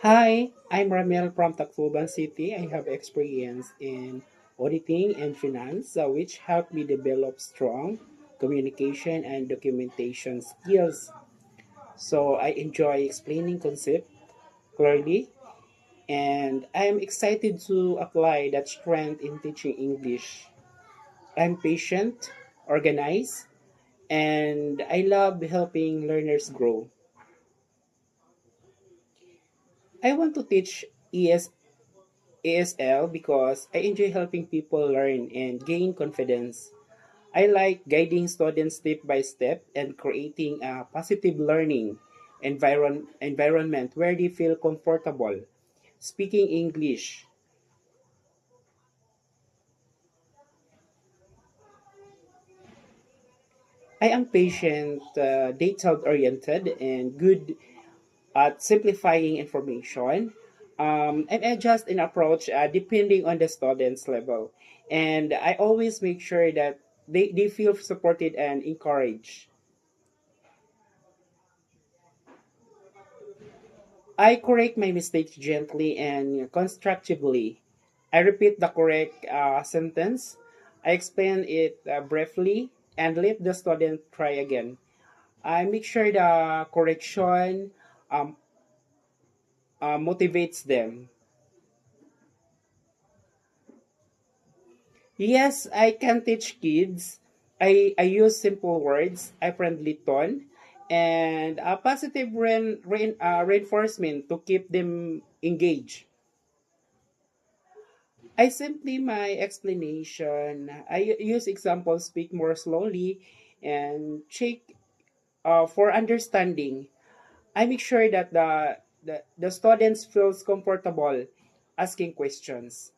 Hi, I'm Ramel from Tacloban City. I have experience in auditing and finance, which helped me develop strong communication and documentation skills. So I enjoy explaining concepts clearly, and I'm excited to apply that strength in teaching English. I'm patient, organized, and I love helping learners grow. I want to teach ASL because I enjoy helping people learn and gain confidence. I like guiding students step by step and creating a positive learning environment where they feel comfortable speaking English. I am patient, detail oriented, and good at simplifying information. And adjust in approach depending on the student's level. And I always make sure that they feel supported and encouraged. I correct my mistakes gently and constructively. I repeat the correct sentence. I explain it briefly and let the student try again. I make sure the correction um, motivates them. Yes, I can teach kids. I use simple words, a friendly tone, and a positive reinforcement to keep them engaged. I simply my explanation. I use examples, speak more slowly, and check for understanding. I make sure that the students feels comfortable asking questions.